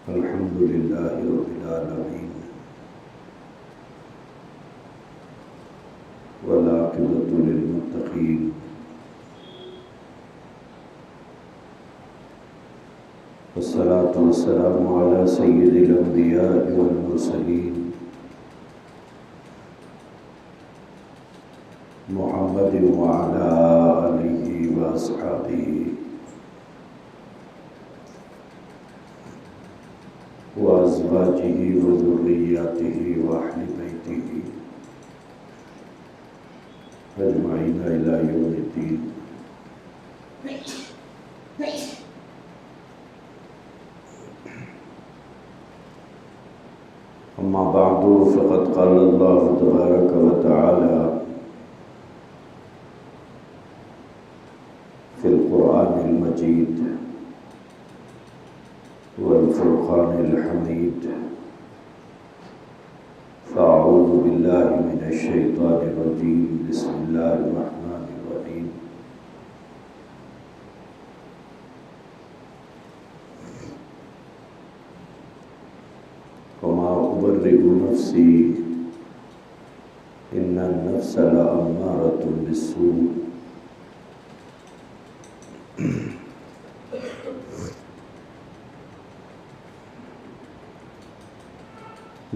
الحمد لله رب العالمين والعاقبة للمتقين والصلاة والسلام على سيد الأنبياء والمرسلين محمد وعلى آله وأصحابه وأزواجه وذرياته وأهل بيته أجمعين إلى يوم الدين. أما بعد فقد قال الله تبارك وتعالى في القرآن المجيد والفرقان الحميد: فأعوذ بالله من الشيطان الرجيم. بسم الله الرحمن الرحيم. وما أبرئ نفسي إن النفس لأمارة بالسوء.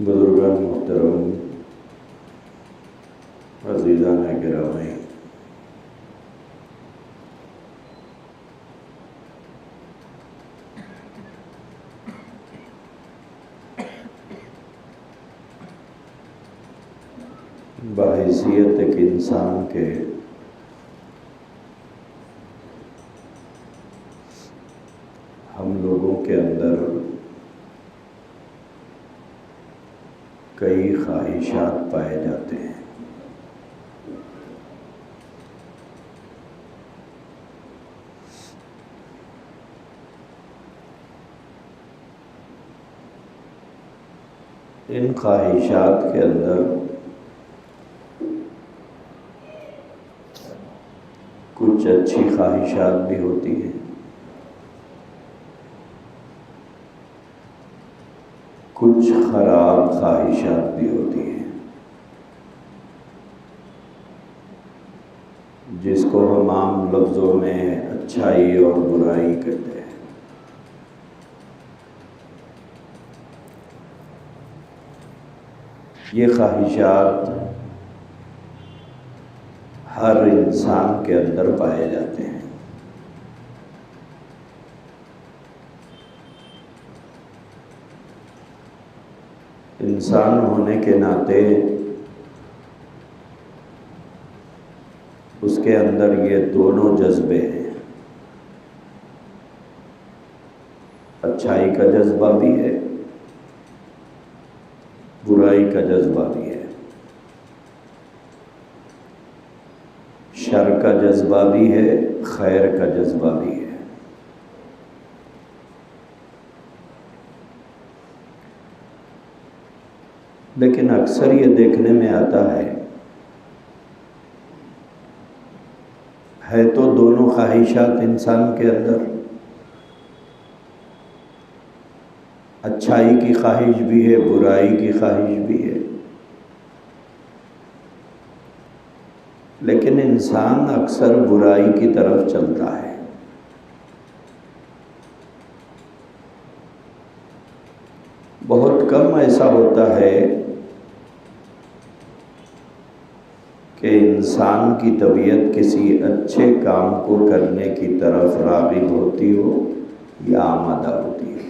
بزرگان محترم، عزیزان گرامی، بحیثیت ایک انسان کے ہم لوگوں کے اندر کئی خواہشات پائے جاتے ہیں. ان خواہشات کے اندر کچھ اچھی خواہشات بھی ہوتی ہیں، کچھ خراب خواہشات بھی ہوتی ہیں، جس کو ہم عام لفظوں میں اچھائی اور برائی کہتے ہیں. یہ خواہشات ہر انسان کے اندر پائے جاتے ہیں. انسان ہونے کے ناطے اس کے اندر یہ دونوں جذبے ہیں. اچھائی کا جذبہ بھی ہے، برائی کا جذبہ بھی ہے، شر کا جذبہ بھی ہے، خیر کا جذبہ بھی ہے. لیکن اکثر یہ دیکھنے میں آتا ہے تو دونوں خواہشات انسان کے اندر، اچھائی کی خواہش بھی ہے، برائی کی خواہش بھی ہے، لیکن انسان اکثر برائی کی طرف چلتا ہے. بہت کم ایسا ہوتا ہے کہ انسان کی طبیعت کسی اچھے کام کو کرنے کی طرف راغب ہوتی ہو یا آمادہ ہوتی ہے.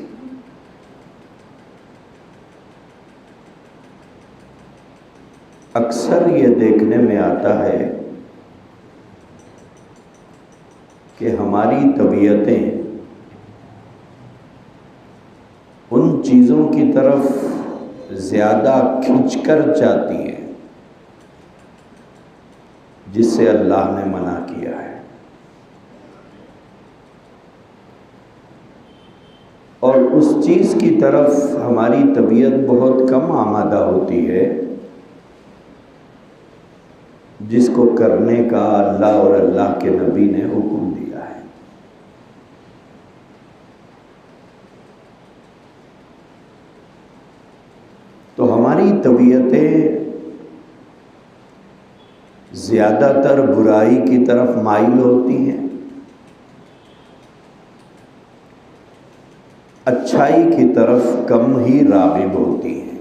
اکثر یہ دیکھنے میں آتا ہے کہ ہماری طبیعتیں ان چیزوں کی طرف زیادہ کھنچ کر جاتی ہیں جس سے اللہ نے منع کیا ہے، اور اس چیز کی طرف ہماری طبیعت بہت کم آمادہ ہوتی ہے جس کو کرنے کا اللہ اور اللہ کے نبی نے حکم دیا ہے. ہماری طبیعتیں زیادہ تر برائی کی طرف مائل ہوتی ہیں، اچھائی کی طرف کم ہی راغب ہوتی ہیں۔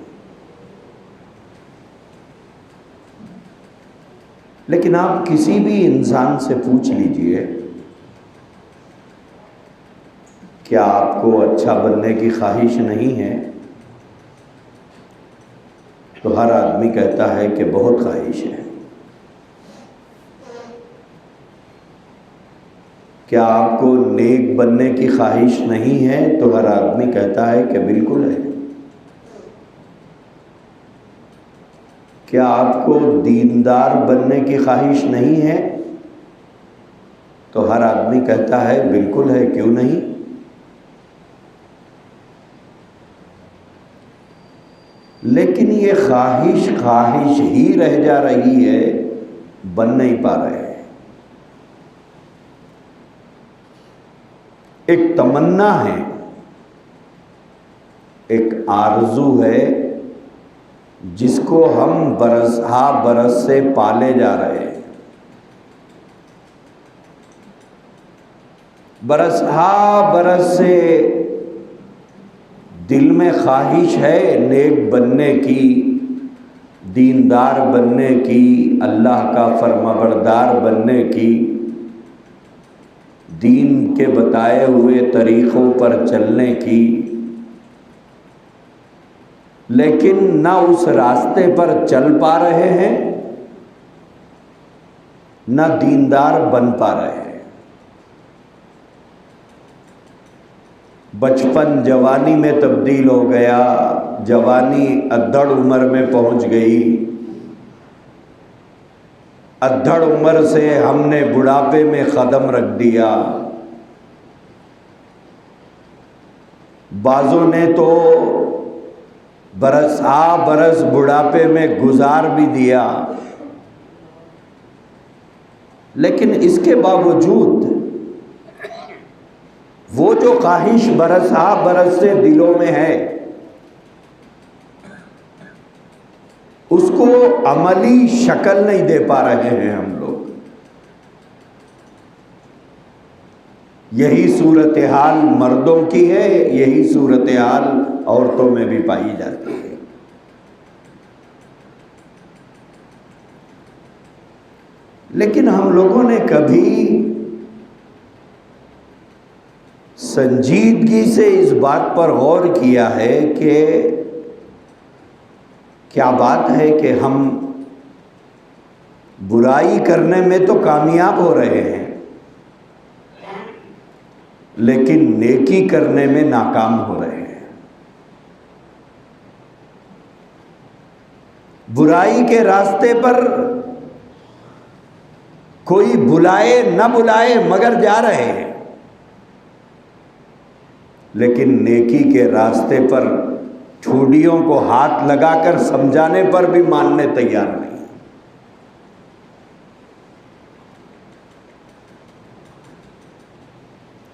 لیکن آپ کسی بھی انسان سے پوچھ لیجئے، کیا آپ کو اچھا بننے کی خواہش نہیں ہے؟ تو ہر آدمی کہتا ہے کہ بہت خواہش ہے۔ کیا آپ کو نیک بننے کی خواہش نہیں ہے؟ تو ہر آدمی کہتا ہے کہ بالکل ہے۔ کیا آپ کو دیندار بننے کی خواہش نہیں ہے؟ تو ہر آدمی کہتا ہے بالکل ہے، کیوں نہیں؟ لیکن یہ خواہش خواہش ہی رہ جا رہی ہے، بن نہیں پا رہے ہیں۔ ایک تمنا ہے، ایک آرزو ہے، جس کو ہم برس ہا برس سے پالے جا رہے ہیں۔ برس ہا برس سے دل میں خواہش ہے نیک بننے کی، دیندار بننے کی، اللہ کا فرما بردار بننے کی، دین کے بتائے ہوئے طریقوں پر چلنے کی، لیکن نہ اس راستے پر چل پا رہے ہیں، نہ دیندار بن پا رہے ہیں۔ بچپن جوانی میں تبدیل ہو گیا، جوانی ادھڑ عمر میں پہنچ گئی، ادھڑ عمر سے ہم نے بڑھاپے میں قدم رکھ دیا۔ بعضوں نے تو برس ہا برس بڑھاپے میں گزار بھی دیا، لیکن اس کے باوجود وہ جو خواہش برس ہا برس سے دلوں میں ہے، اس کو عملی شکل نہیں دے پا رہے ہیں ہم لوگ۔ یہی صورتحال مردوں کی ہے، یہی صورتحال عورتوں میں بھی پائی جاتی ہے۔ لیکن ہم لوگوں نے کبھی سنجیدگی سے اس بات پر غور کیا ہے کہ کیا بات ہے کہ ہم برائی کرنے میں تو کامیاب ہو رہے ہیں، لیکن نیکی کرنے میں ناکام ہو رہے ہیں۔ برائی کے راستے پر کوئی بلائے نہ بلائے مگر جا رہے ہیں، لیکن نیکی کے راستے پر ٹھوڑیوں کو ہاتھ لگا کر سمجھانے پر بھی ماننے تیار نہیں۔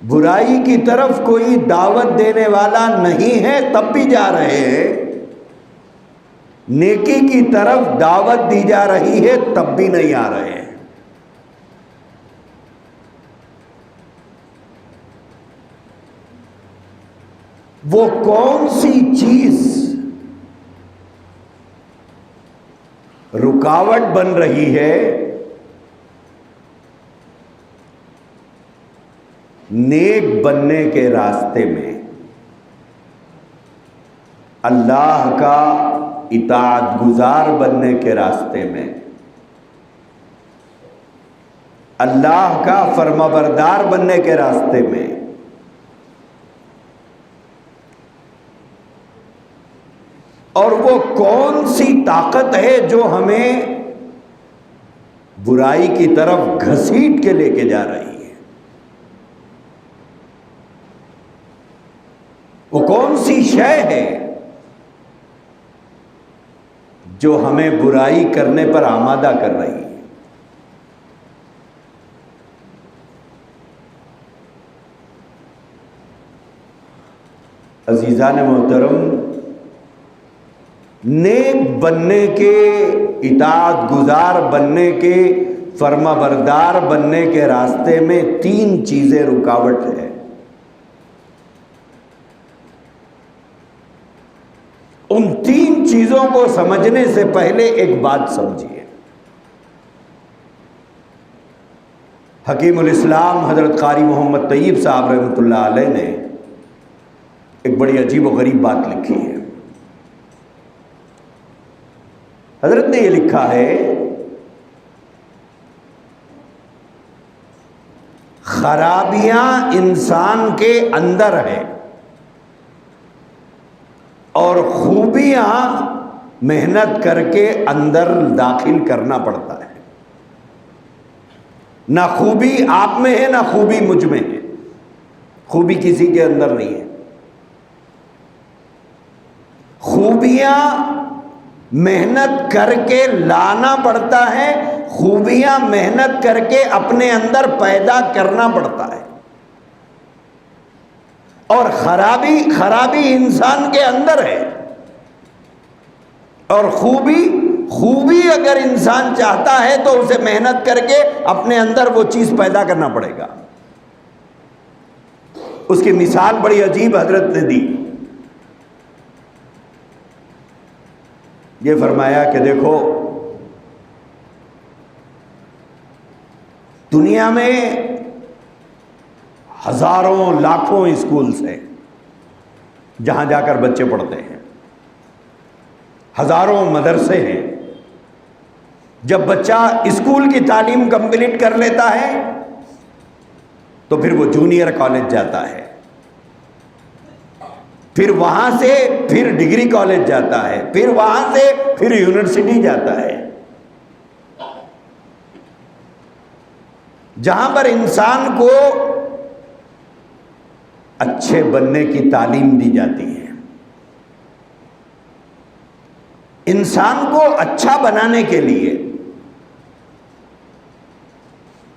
برائی کی طرف کوئی دعوت دینے والا نہیں ہے تب بھی جا رہے ہیں، نیکی کی طرف دعوت دی جا رہی ہے تب بھی نہیں آ رہے ہیں۔ وہ کون سی چیز رکاوٹ بن رہی ہے نیک بننے کے راستے میں، اللہ کا اطاعت گزار بننے کے راستے میں، اللہ کا فرمانبردار بننے کے راستے میں؟ اور وہ کون سی طاقت ہے جو ہمیں برائی کی طرف گھسیٹ کے لے کے جا رہی ہے؟ وہ کون سی شے ہے جو ہمیں برائی کرنے پر آمادہ کر رہی ہے؟ عزیزان محترم، نیک بننے کے، اطاعت گزار بننے کے، فرما بردار بننے کے راستے میں 3 چیزیں رکاوٹ ہے۔ ان 3 چیزوں کو سمجھنے سے پہلے ایک بات سمجھیے۔ حکیم الاسلام حضرت قاری محمد طیب صاحب رحمۃ اللہ علیہ نے ایک بڑی عجیب و غریب بات لکھی ہے۔ حضرت نے یہ لکھا ہے، خرابیاں انسان کے اندر ہیں اور خوبیاں محنت کر کے اندر داخل کرنا پڑتا ہے۔ نہ خوبی آپ میں ہے، نہ خوبی مجھ میں ہے، خوبی کسی کے اندر نہیں ہے۔ خوبیاں محنت کر کے لانا پڑتا ہے، خوبیاں محنت کر کے اپنے اندر پیدا کرنا پڑتا ہے، اور خرابی انسان کے اندر ہے، اور خوبی اگر انسان چاہتا ہے تو اسے محنت کر کے اپنے اندر وہ چیز پیدا کرنا پڑے گا۔ اس کی مثال بڑی عجیب حضرت نے دی۔ یہ فرمایا کہ دیکھو، دنیا میں ہزاروں لاکھوں اسکولز ہیں جہاں جا کر بچے پڑھتے ہیں، ہزاروں مدرسے ہیں۔ جب بچہ اسکول کی تعلیم کمپلیٹ کر لیتا ہے تو پھر وہ جونیئر کالج جاتا ہے، پھر وہاں سے پھر ڈگری کالج جاتا ہے، پھر وہاں سے پھر یونیورسٹی جاتا ہے، جہاں پر انسان کو اچھے بننے کی تعلیم دی جاتی ہے۔ انسان کو اچھا بنانے کے لیے،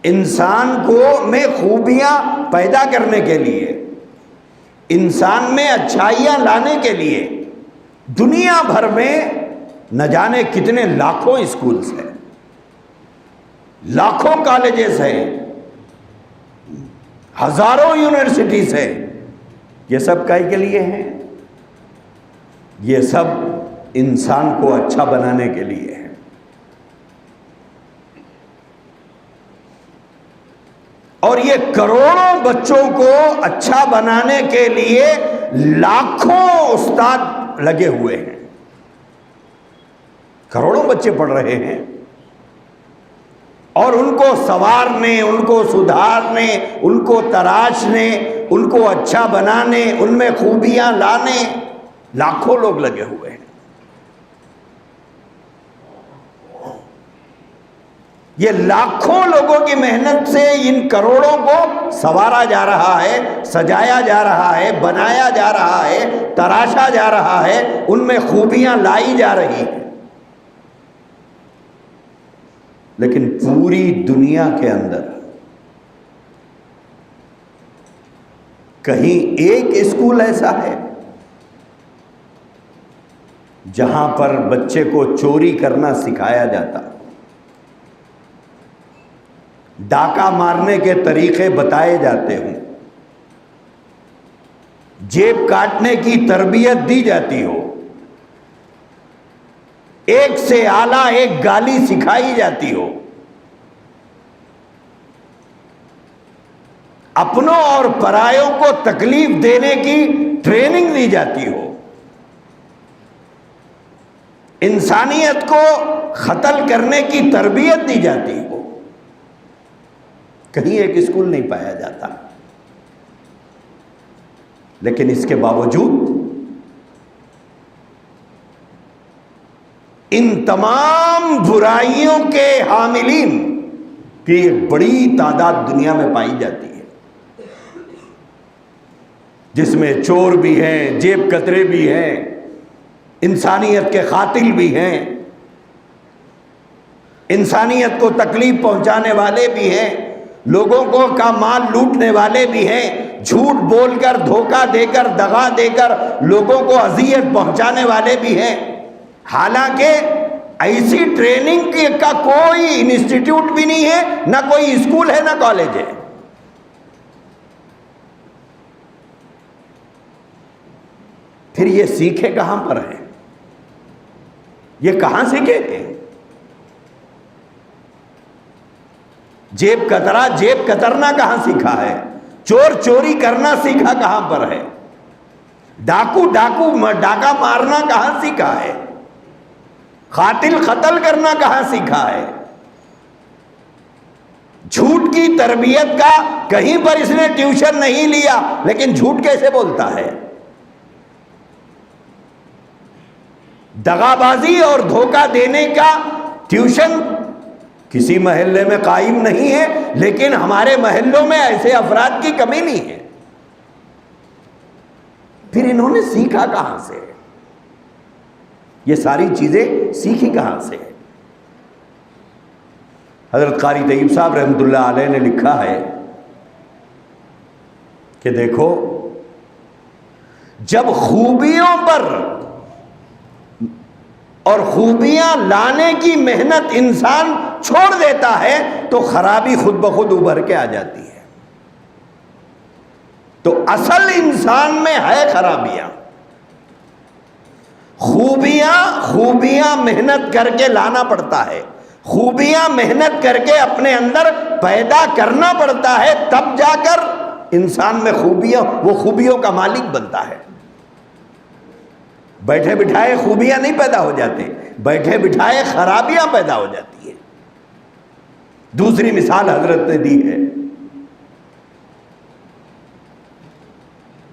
انسان کو میں خوبیاں پیدا کرنے کے لیے، انسان میں اچھائیاں لانے کے لیے دنیا بھر میں نہ جانے کتنے لاکھوں اسکولز ہیں، لاکھوں کالجز ہیں، ہزاروں یونیورسٹیز ہیں۔ یہ سب کائی کے لیے ہیں؟ یہ سب انسان کو اچھا بنانے کے لیے ہے۔ اور یہ کروڑوں بچوں کو اچھا بنانے کے لیے لاکھوں استاد لگے ہوئے ہیں، کروڑوں بچے پڑھ رہے ہیں، اور ان کو سنوارنے، ان کو سدھارنے، ان کو تراشنے، ان کو اچھا بنانے، ان میں خوبیاں لانے لاکھوں لوگ لگے ہوئے ہیں۔ یہ لاکھوں لوگوں کی محنت سے ان کروڑوں کو سنوارا جا رہا ہے، سجایا جا رہا ہے، بنایا جا رہا ہے، تراشا جا رہا ہے، ان میں خوبیاں لائی جا رہی ہیں۔ لیکن پوری دنیا کے اندر کہیں ایک اسکول ایسا ہے جہاں پر بچے کو چوری کرنا سکھایا جاتا، ڈاکہ مارنے کے طریقے بتائے جاتے ہوں، جیب کاٹنے کی تربیت دی جاتی ہو، ایک سے اعلیٰ ایک گالی سکھائی جاتی ہو، اپنوں اور پرایوں کو تکلیف دینے کی ٹریننگ دی جاتی ہو، انسانیت کو قتل کرنے کی تربیت دی جاتی ہو، کہیں ایک اسکول نہیں پایا جاتا۔ لیکن اس کے باوجود ان تمام برائیوں کے حاملین کی ایک بڑی تعداد دنیا میں پائی جاتی ہے، جس میں چور بھی ہیں، جیب کترے بھی ہیں، انسانیت کے قاتل بھی ہیں، انسانیت کو تکلیف پہنچانے والے بھی ہیں، لوگوں کو کا مال لوٹنے والے بھی ہیں، جھوٹ بول کر، دھوکہ دے کر، دغا دے کر لوگوں کو اذیت پہنچانے والے بھی ہیں۔ حالانکہ ایسی ٹریننگ کا کوئی انسٹیٹیوٹ بھی نہیں ہے، نہ کوئی اسکول ہے، نہ کالج ہے۔ پھر یہ سیکھے کہاں پر ہے؟ یہ کہاں سیکھے ہیں؟ جیب کترنا کہاں سیکھا ہے؟ چور چوری کرنا سیکھا کہاں پر ہے؟ ڈاکو ڈاکہ مارنا کہاں سیکھا ہے؟ قاتل قتل کرنا کہاں سیکھا ہے؟ جھوٹ کی تربیت کا کہیں پر اس نے ٹیوشن نہیں لیا، لیکن جھوٹ کیسے بولتا ہے؟ دغا بازی اور دھوکہ دینے کا ٹیوشن کسی محلے میں قائم نہیں ہے، لیکن ہمارے محلوں میں ایسے افراد کی کمی نہیں ہے۔ پھر انہوں نے سیکھا کہاں سے؟ یہ ساری چیزیں سیکھی کہاں سے؟ حضرت قاری طیب صاحب رحمۃ اللہ علیہ نے لکھا ہے کہ دیکھو، جب خوبیوں پر اور خوبیاں لانے کی محنت انسان چھوڑ دیتا ہے تو خرابی خود بخود ابھر کے آ جاتی ہے۔ تو اصل انسان میں ہے خرابیاں۔ خوبیاں محنت کر کے لانا پڑتا ہے، خوبیاں محنت کر کے اپنے اندر پیدا کرنا پڑتا ہے، تب جا کر انسان میں خوبیوں کا مالک بنتا ہے۔ بیٹھے بٹھائے خوبیاں نہیں پیدا ہو جاتے، بیٹھے بٹھائے خرابیاں پیدا ہو جاتی ہیں۔ دوسری مثال حضرت نے دی ہے،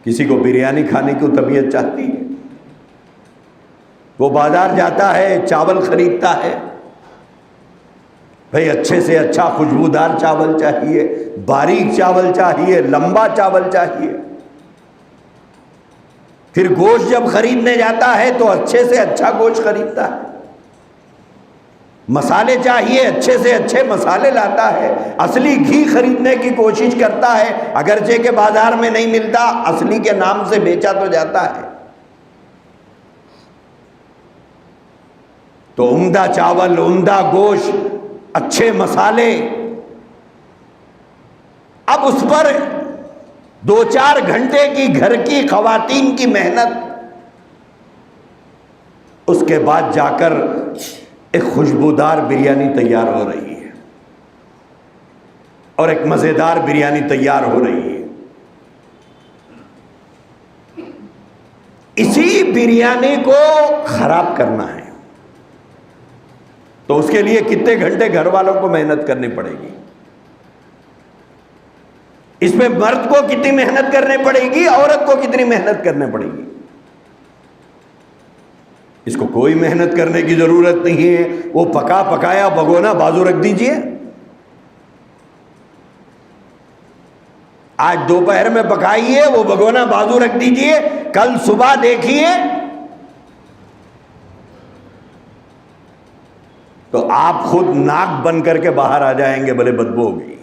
کسی کو بریانی کھانے کی طبیعت چاہتی ہے، وہ بازار جاتا ہے، چاول خریدتا ہے، بھئی اچھے سے اچھا خوشبودار چاول چاہیے، باریک چاول چاہیے، لمبا چاول چاہیے۔ پھر گوشت جب خریدنے جاتا ہے تو اچھے سے اچھا گوشت خریدتا ہے، مسالے چاہیے، اچھے سے اچھے مسالے لاتا ہے، اصلی گھی خریدنے کی کوشش کرتا ہے، اگرچہ کہ بازار میں نہیں ملتا، اصلی کے نام سے بیچا تو جاتا ہے۔ تو عمدہ چاول، عمدہ گوشت، اچھے مسالے، اب اس پر 2-4 گھنٹے کی گھر کی خواتین کی محنت، اس کے بعد جا کر ایک خوشبودار بریانی تیار ہو رہی ہے اور ایک مزیدار بریانی تیار ہو رہی ہے۔ اسی بریانی کو خراب کرنا ہے تو اس کے لیے کتنے گھنٹے گھر والوں کو محنت کرنی پڑے گی؟ اس میں مرد کو کتنی محنت کرنی پڑے گی، عورت کو کتنی محنت کرنی پڑے گی؟ اس کو کوئی محنت کرنے کی ضرورت نہیں ہے، وہ پکا پکایا بھگونا بازو رکھ دیجئے، آج دوپہر میں پکائیے، وہ بھگونا بازو رکھ دیجئے، کل صبح دیکھیے تو آپ خود ناک بن کر کے باہر آ جائیں گے، بھلے بدبو ہو گئی،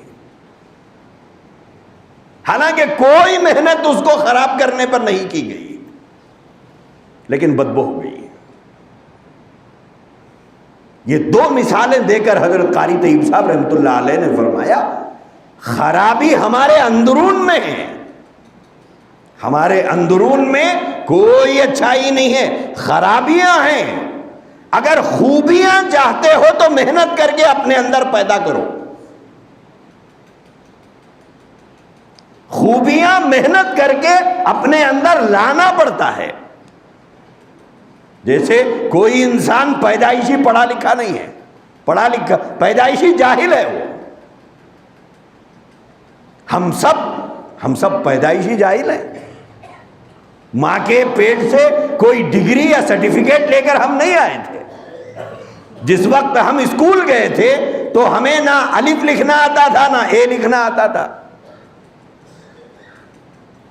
حالانکہ کوئی محنت اس کو خراب کرنے پر نہیں کی گئی، لیکن بدبو ہو گئی۔ یہ 2 مثالیں دے کر حضرت قاری طیب صاحب رحمۃ اللہ علیہ نے فرمایا، خرابی ہمارے اندرون میں ہے، ہمارے اندرون میں کوئی اچھائی نہیں ہے، خرابیاں ہیں۔ اگر خوبیاں چاہتے ہو تو محنت کر کے اپنے اندر پیدا کرو، خوبیاں محنت کر کے اپنے اندر لانا پڑتا ہے۔ جیسے کوئی انسان پیدائشی پڑھا لکھا نہیں ہے، پڑھا لکھا پیدائشی جاہل ہے، وہ ہم سب پیدائشی جاہل ہیں۔ ماں کے پیٹ سے کوئی ڈگری یا سرٹیفکیٹ لے کر ہم نہیں آئے تھے۔ جس وقت ہم اسکول گئے تھے تو ہمیں نہ الف لکھنا آتا تھا، نہ اے لکھنا آتا تھا۔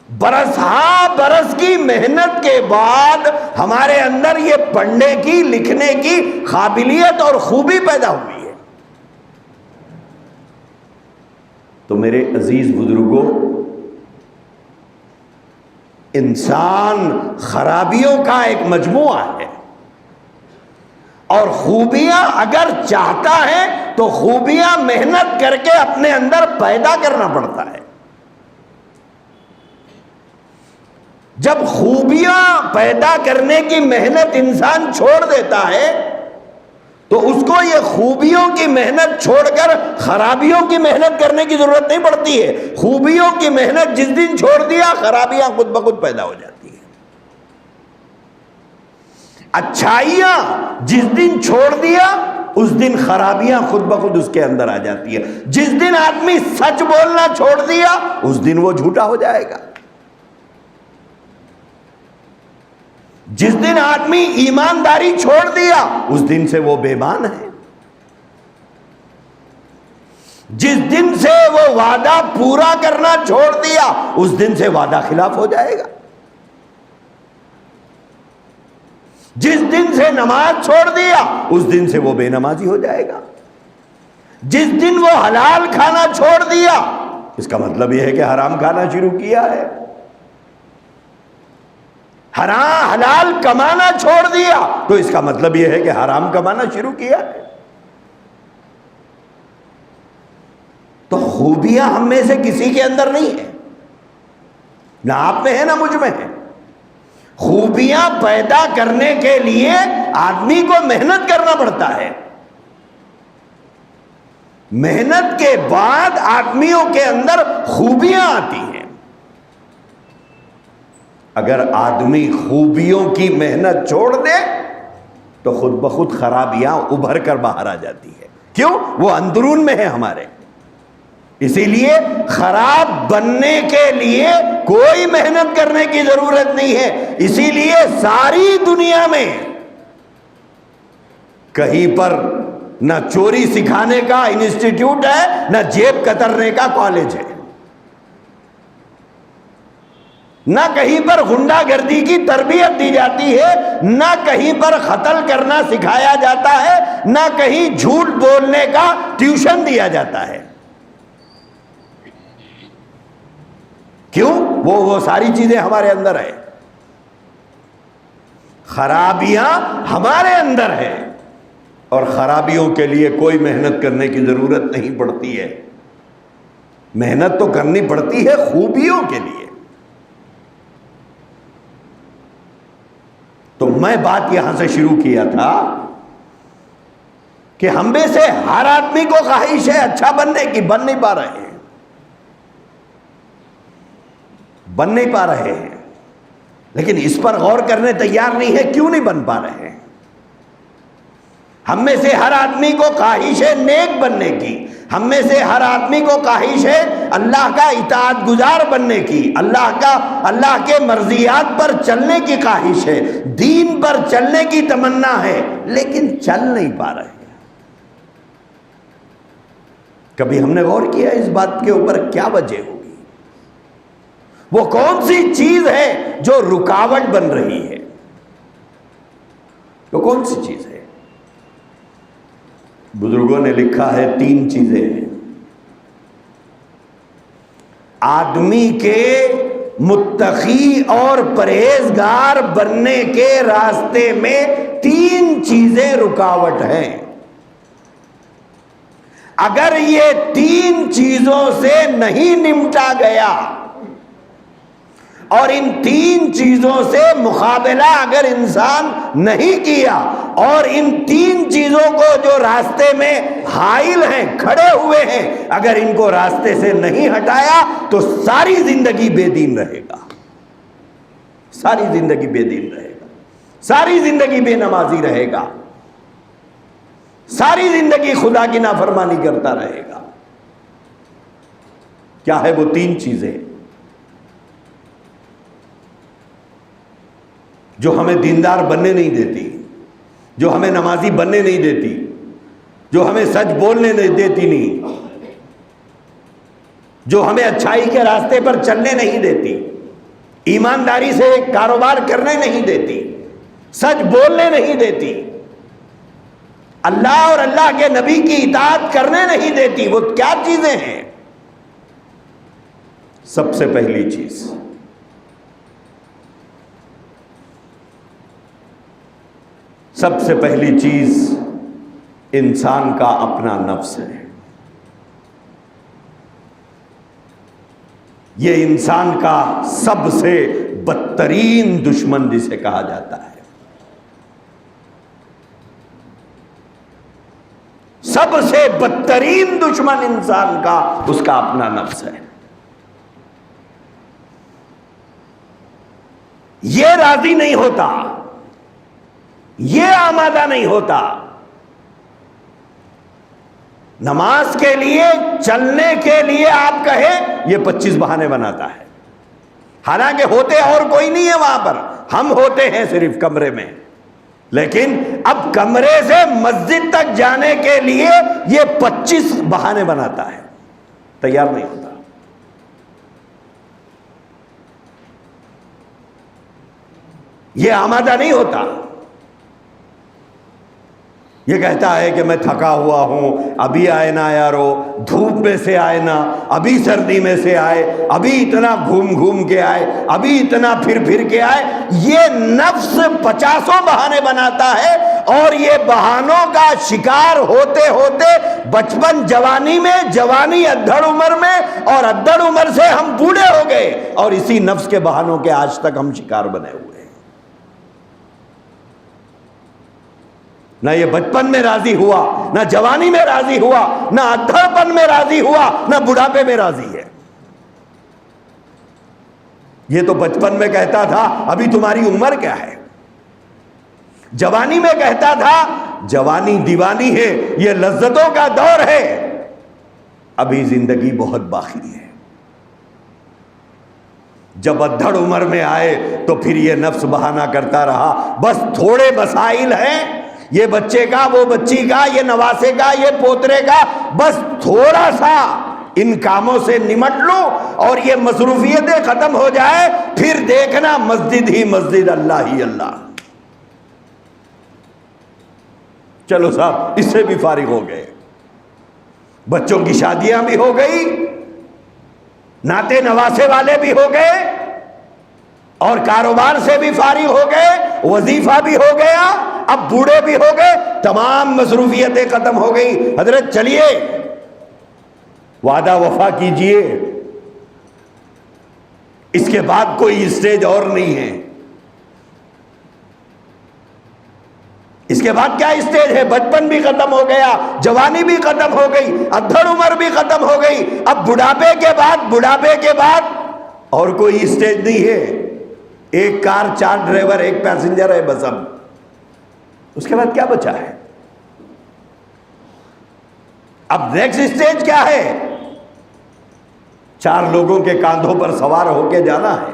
برس ہاں برس کی محنت کے بعد ہمارے اندر یہ پڑھنے کی، لکھنے کی قابلیت اور خوبی پیدا ہوئی ہے۔ تو میرے عزیز بزرگوں، انسان خرابیوں کا ایک مجموعہ ہے، اور خوبیاں اگر چاہتا ہے تو خوبیاں محنت کر کے اپنے اندر پیدا کرنا پڑتا ہے. جب خوبیاں پیدا کرنے کی محنت انسان چھوڑ دیتا ہے تو اس کو یہ خوبیوں کی محنت چھوڑ کر خرابیوں کی محنت کرنے کی ضرورت نہیں پڑتی ہے. خوبیوں کی محنت جس دن چھوڑ دیا خرابیاں خود بخود پیدا ہو جاتی ہیں. اچھائیاں جس دن چھوڑ دیا اس دن خرابیاں خود بخود اس کے اندر آ جاتی ہے. جس دن آدمی سچ بولنا چھوڑ دیا اس دن وہ جھوٹا ہو جائے گا. جس دن آدمی ایمانداری چھوڑ دیا اس دن سے وہ بے ایمان ہے. جس دن سے وہ وعدہ پورا کرنا چھوڑ دیا اس دن سے وعدہ خلاف ہو جائے گا. جس دن سے نماز چھوڑ دیا اس دن سے وہ بے نمازی ہو جائے گا. جس دن وہ حلال کھانا چھوڑ دیا اس کا مطلب یہ ہے کہ حرام کھانا شروع کیا ہے. حلال کمانا چھوڑ دیا تو اس کا مطلب یہ ہے کہ حرام کمانا شروع کیا ہے. تو خوبیاں ہم میں سے کسی کے اندر نہیں ہیں، نہ آپ میں ہے نہ مجھ میں ہے. خوبیاں پیدا کرنے کے لیے آدمی کو محنت کرنا پڑتا ہے. محنت کے بعد آدمیوں کے اندر خوبیاں آتی ہیں. اگر آدمی خوبیوں کی محنت چھوڑ دے تو خود بخود خرابیاں ابھر کر باہر آ جاتی ہے. کیوں؟ وہ اندرون میں ہے ہمارے. اسی لیے خراب بننے کے لیے کوئی محنت کرنے کی ضرورت نہیں ہے. اسی لیے ساری دنیا میں کہیں پر نہ چوری سکھانے کا انسٹیٹیوٹ ہے نہ جیب کترنے کا کالج ہے، نہ کہیں پر غنڈہ گردی کی تربیت دی جاتی ہے، نہ کہیں پر قتل کرنا سکھایا جاتا ہے، نہ کہیں جھوٹ بولنے کا ٹیوشن دیا جاتا ہے. کیوں؟ وہ ساری چیزیں ہمارے اندر ہیں. خرابیاں ہمارے اندر ہیں اور خرابیوں کے لیے کوئی محنت کرنے کی ضرورت نہیں پڑتی ہے. محنت تو کرنی پڑتی ہے خوبیوں کے لیے. تو میں بات یہاں سے شروع کیا تھا کہ ہم میں سے ہر آدمی کو خواہش ہے اچھا بننے کی، بن نہیں پا رہے ہیں. لیکن اس پر غور کرنے تیار نہیں ہے کیوں نہیں بن پا رہے ہیں. ہم میں سے ہر آدمی کو خواہش ہے نیک بننے کی، ہم میں سے ہر آدمی کو خواہش ہے اللہ کا اطاعت گزار بننے کی، اللہ کے مرضیات پر چلنے کی خواہش ہے، دین پر چلنے کی تمنا ہے، لیکن چل نہیں پا رہے ہیں. کبھی ہم نے غور کیا اس بات کے اوپر کیا وجہ ہوگی؟ وہ کون سی چیز ہے جو رکاوٹ بن رہی ہے؟ وہ کون سی چیز ہے؟ بزرگوں نے لکھا ہے 3 چیزیں ہیں. آدمی کے متقی اور پرہیزگار بننے کے راستے میں 3 چیزیں رکاوٹ ہیں. اگر یہ 3 چیزوں سے نہیں نمٹا گیا اور ان 3 چیزوں سے مقابلہ اگر انسان نہیں کیا اور ان 3 چیزوں کو جو راستے میں حائل ہیں، کھڑے ہوئے ہیں، اگر ان کو راستے سے نہیں ہٹایا تو ساری زندگی بے دین رہے گا. ساری زندگی بے دین رہے گا، ساری زندگی بے نمازی رہے گا، ساری زندگی خدا کی نافرمانی کرتا رہے گا. کیا ہے وہ 3 چیزیں جو ہمیں دیندار بننے نہیں دیتی، جو ہمیں نمازی بننے نہیں دیتی، جو ہمیں سچ بولنے نہیں دیتی، نہیں جو ہمیں اچھائی کے راستے پر چلنے نہیں دیتی، ایمانداری سے کاروبار کرنے نہیں دیتی، سچ بولنے نہیں دیتی، اللہ اور اللہ کے نبی کی اطاعت کرنے نہیں دیتی؟ وہ کیا چیزیں ہیں؟ سب سے پہلی چیز، سب سے پہلی چیز انسان کا اپنا نفس ہے. یہ انسان کا سب سے بدترین دشمن جسے کہا جاتا ہے. سب سے بدترین دشمن انسان کا اس کا اپنا نفس ہے. یہ راضی نہیں ہوتا, یہ آمادہ نہیں ہوتا. نماز کے لیے, چلنے کے لیے آپ کہیں یہ 25 بہانے بناتا ہے, حالانکہ ہوتے اور کوئی نہیں ہے وہاں پر, ہم ہوتے ہیں صرف کمرے میں. لیکن اب کمرے سے مسجد تک جانے کے لیے یہ 25 بہانے بناتا ہے, تیار نہیں ہوتا. یہ آمادہ نہیں ہوتا. یہ کہتا ہے کہ میں تھکا ہوا ہوں, ابھی آئے نا یارو, دھوپ میں سے آئے نا, ابھی سردی میں سے آئے, ابھی اتنا گھوم گھوم کے آئے, ابھی اتنا پھر کے آئے. یہ نفس 50 بہانے بناتا ہے, اور یہ بہانوں کا شکار ہوتے ہوتے بچپن جوانی میں, جوانی ادھڑ عمر میں, اور ادھڑ عمر سے ہم بوڑھے ہو گئے, اور اسی نفس کے بہانوں کے آج تک ہم شکار بنے ہوئے. نہ یہ بچپن میں راضی ہوا, نہ جوانی میں راضی ہوا, نہ ادھڑپن میں راضی ہوا, نہ بڑھاپے میں راضی ہے. یہ تو بچپن میں کہتا تھا ابھی تمہاری عمر کیا ہے, جوانی میں کہتا تھا جوانی دیوانی ہے, یہ لذتوں کا دور ہے, ابھی زندگی بہت باقی ہے. جب ادھڑ عمر میں آئے تو پھر یہ نفس بہانہ کرتا رہا, بس تھوڑے مسائل ہیں, یہ بچے کا, وہ بچی کا, یہ نواسے کا, یہ پوترے کا, بس تھوڑا سا ان کاموں سے نمٹ لو اور یہ مصروفیتیں ختم ہو جائے, پھر دیکھنا مسجد ہی مسجد, اللہ ہی اللہ. چلو صاحب, اس سے بھی فارغ ہو گئے, بچوں کی شادیاں بھی ہو گئی, ناتے نواسے والے بھی ہو گئے, اور کاروبار سے بھی فارغ ہو گئے, وظیفہ بھی ہو گیا, اب بوڑھے بھی ہو گئے, تمام مصروفیتیں ختم ہو گئی. حضرت چلیے وعدہ وفا کیجئے, اس کے بعد کوئی اسٹیج اور نہیں ہے. اس کے بعد کیا اسٹیج ہے؟ بچپن بھی ختم ہو گیا, جوانی بھی ختم ہو گئی, ادھڑ عمر بھی ختم ہو گئی, اب بڑھاپے کے بعد اور کوئی اسٹیج نہیں ہے. ایک کار, 4 ڈرائیور, 1 پیسنجر ہے بس. اب اس کے بعد کیا بچا ہے؟ اب نیکسٹ اسٹیج کیا ہے؟ 4 لوگوں کے کاندھوں پر سوار ہو کے جانا ہے.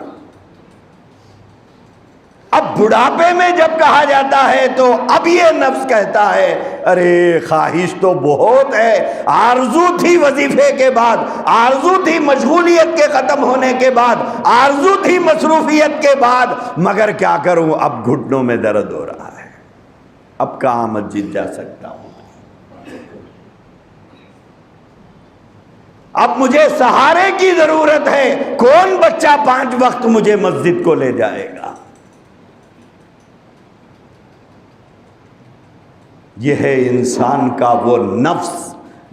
اب بڑھاپے میں جب کہا جاتا ہے تو اب یہ نفس کہتا ہے ارے خواہش تو بہت ہے, آرزو تھی وظیفے کے بعد, آرزو تھی مشغولیت کے ختم ہونے کے بعد, آرزو تھی مصروفیت کے بعد, مگر کیا کروں, اب گھٹنوں میں درد ہو رہا ہے, اب کہاں مسجد جا سکتا ہوں, اب مجھے سہارے کی ضرورت ہے, کون بچہ 5 وقت مجھے مسجد کو لے جائے گا. یہ ہے انسان کا وہ نفس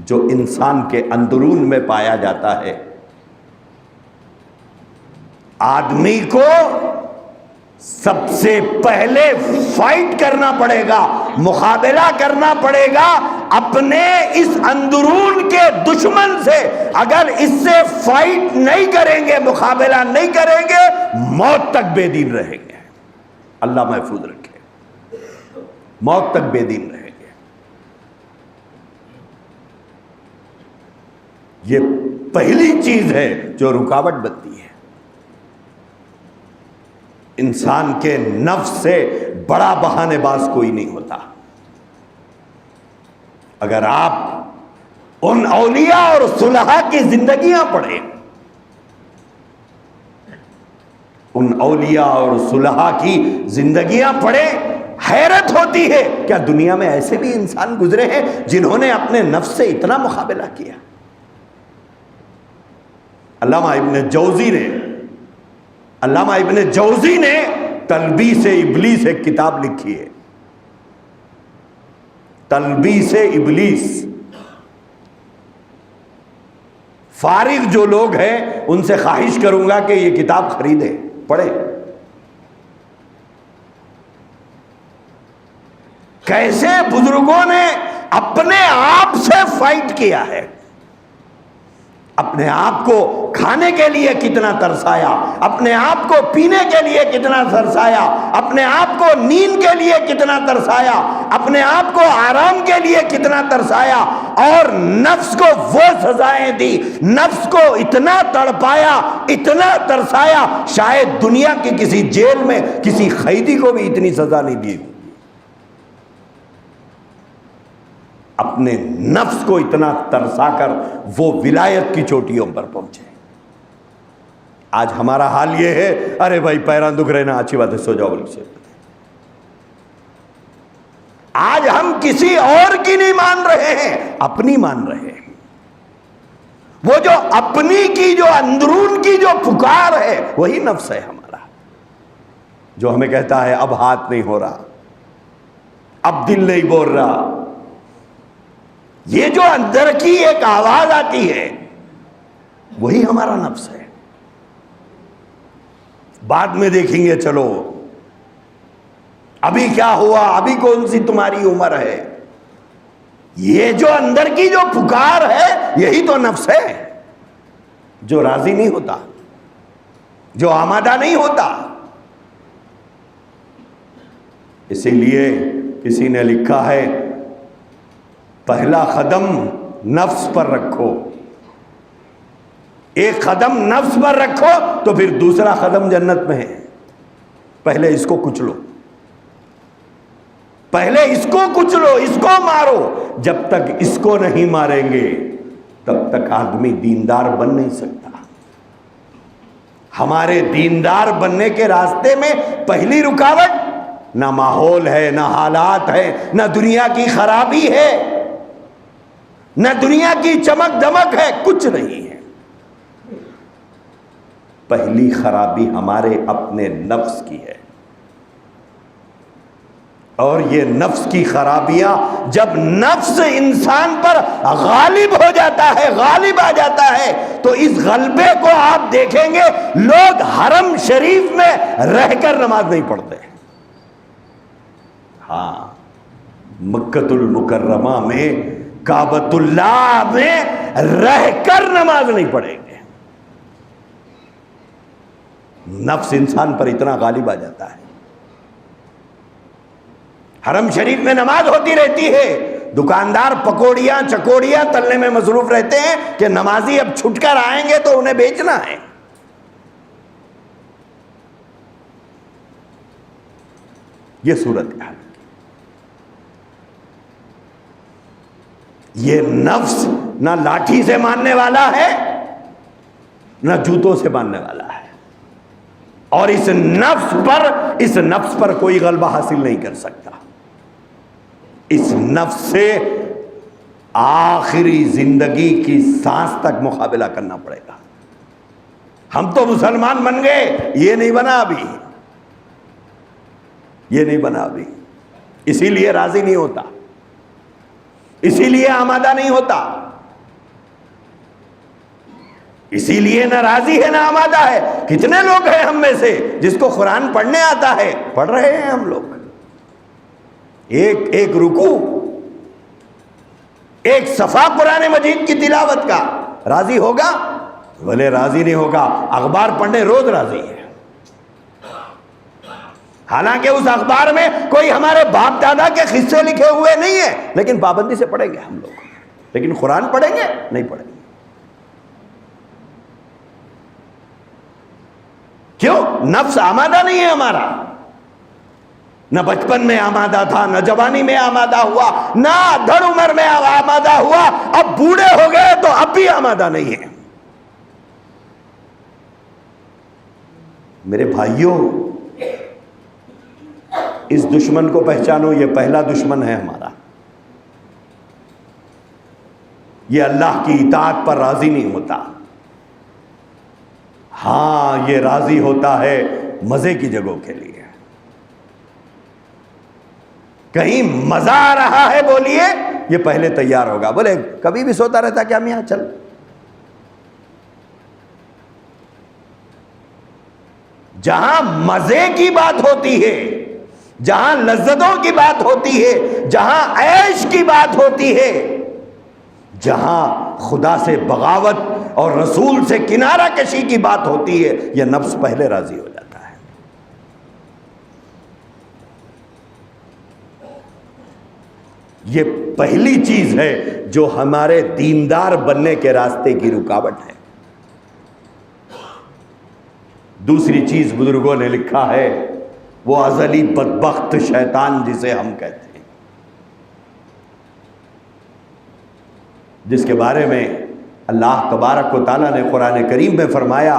جو انسان کے اندرون میں پایا جاتا ہے. آدمی کو سب سے پہلے فائٹ کرنا پڑے گا, مقابلہ کرنا پڑے گا اپنے اس اندرون کے دشمن سے. اگر اس سے فائٹ نہیں کریں گے, مقابلہ نہیں کریں گے, موت تک بے دین رہیں گے. اللہ محفوظ رکھے, موت تک بے دین رہیں گے. یہ پہلی چیز ہے جو رکاوٹ بنتی ہے. انسان کے نفس سے بڑا بہانے باز کوئی نہیں ہوتا. اگر آپ ان اولیاء اور صلحاء کی زندگیاں پڑھیں, ان اولیاء اور صلحاء کی زندگیاں پڑھیں, حیرت ہوتی ہے کیا دنیا میں ایسے بھی انسان گزرے ہیں جنہوں نے اپنے نفس سے اتنا مقابلہ کیا. علامہ ابن جوزی نے تلبیس ابلیس ایک کتاب لکھی ہے. تلبیس ابلیس. فارغ جو لوگ ہیں ان سے خواہش کروں گا کہ یہ کتاب خریدیں، پڑھیں. کیسے بزرگوں نے اپنے آپ سے فائٹ کیا ہے، اپنے آپ کو کھانے کے لیے کتنا ترسایا، اپنے آپ کو پینے کے لیے کتنا ترسایا، اپنے آپ کو نیند کے لیے کتنا ترسایا، اپنے آپ کو آرام کے لیے کتنا ترسایا، اور نفس کو وہ سزائیں دی، نفس کو اتنا تڑپایا، اتنا ترسایا، شاید دنیا کی کسی جیل میں کسی قیدی کو بھی اتنی سزا نہیں دی. اپنے نفس کو اتنا ترسا کر وہ ولایت کی چوٹیوں پر پہنچے. آج ہمارا حال یہ ہے، ارے بھائی پیران دکھ رہے نا، اچھی بات ہے سو جاؤ. آج ہم کسی اور کی نہیں مان رہے ہیں، اپنی مان رہے ہیں. وہ جو اپنی کی، جو اندرون کی جو پکار ہے، وہی نفس ہے ہمارا، جو ہمیں کہتا ہے اب ہاتھ نہیں ہو رہا، اب دل نہیں بول رہا. یہ جو اندر کی ایک آواز آتی ہے وہی ہمارا نفس ہے. بعد میں دیکھیں گے، چلو ابھی کیا ہوا، ابھی کون سی تمہاری عمر ہے. یہ جو اندر کی جو پکار ہے یہی تو نفس ہے، جو راضی نہیں ہوتا، جو آمادہ نہیں ہوتا. اسی لیے کسی نے لکھا ہے، پہلا قدم نفس پر رکھو، ایک قدم نفس پر رکھو تو پھر دوسرا قدم جنت میں ہے. پہلے اس کو کچلو، پہلے اس کو کچلو، اس کو مارو. جب تک اس کو نہیں ماریں گے تب تک آدمی دیندار بن نہیں سکتا. ہمارے دیندار بننے کے راستے میں پہلی رکاوٹ نہ ماحول ہے، نہ حالات ہے، نہ دنیا کی خرابی ہے، نہ دنیا کی چمک دمک ہے، کچھ نہیں ہے. پہلی خرابی ہمارے اپنے نفس کی ہے. اور یہ نفس کی خرابیاں جب نفس انسان پر غالب ہو جاتا ہے، غالب آ جاتا ہے، تو اس غلبے کو آپ دیکھیں گے لوگ حرم شریف میں رہ کر نماز نہیں پڑھتے. ہاں، مکۃ المکرمہ میں، کعبۃ اللہ میں رہ کر نماز نہیں پڑھیں گے. نفس انسان پر اتنا غالب آ جاتا ہے. حرم شریف میں نماز ہوتی رہتی ہے، دکاندار پکوڑیاں چکوڑیاں تلنے میں مصروف رہتے ہیں کہ نمازی اب چھٹ کر آئیں گے تو انہیں بیچنا ہے. یہ صورت ہے. یہ نفس نہ لاٹھی سے ماننے والا ہے، نہ جوتوں سے ماننے والا ہے، اور اس نفس پر کوئی غلبہ حاصل نہیں کر سکتا. اس نفس سے آخری زندگی کی سانس تک مقابلہ کرنا پڑے گا. ہم تو مسلمان بن گئے، یہ نہیں بنا ابھی، یہ نہیں بنا ابھی. اسی لیے راضی نہیں ہوتا، اسی لیے آمادہ نہیں ہوتا، اسی لیے نہ راضی ہے نہ آمادہ ہے. کتنے لوگ ہیں ہم میں سے جس کو قرآن پڑھنے آتا ہے، پڑھ رہے ہیں ہم لوگ، ایک رکوع، ایک صفحہ قرآن مجید کی تلاوت کا راضی ہوگا؟ بھلے راضی نہیں ہوگا. اخبار پڑھنے روز راضی ہے، حالانکہ اس اخبار میں کوئی ہمارے باپ دادا کے قصے لکھے ہوئے نہیں ہیں، لیکن پابندی سے پڑھیں گے ہم لوگ. لیکن قرآن پڑھیں گے؟ نہیں پڑھیں گے. کیوں؟ نفس آمادہ نہیں ہے ہمارا. نہ بچپن میں آمادہ تھا، نہ جوانی میں آمادہ ہوا، نہ دھڑ عمر میں آمادہ ہوا. اب بوڑھے ہو گئے تو اب بھی آمادہ نہیں ہے. میرے بھائیوں، اس دشمن کو پہچانو. یہ پہلا دشمن ہے ہمارا. یہ اللہ کی اطاعت پر راضی نہیں ہوتا. ہاں، یہ راضی ہوتا ہے مزے کی جگہوں کے لیے، کہیں مزہ آ رہا ہے بولیے یہ پہلے تیار ہوگا. بولے کبھی بھی سوتا رہتا کیا میاں؟ چل. جہاں مزے کی بات ہوتی ہے، جہاں لذتوں کی بات ہوتی ہے، جہاں عیش کی بات ہوتی ہے، جہاں خدا سے بغاوت اور رسول سے کنارہ کشی کی بات ہوتی ہے، یہ نفس پہلے راضی ہو جاتا ہے. یہ پہلی چیز ہے جو ہمارے دیندار بننے کے راستے کی رکاوٹ ہے. دوسری چیز بزرگوں نے لکھا ہے وہ ازلی بدبخت شیطان جسے ہم کہتے ہیں، جس کے بارے میں اللہ تبارک و تعالیٰ نے قرآن کریم میں فرمایا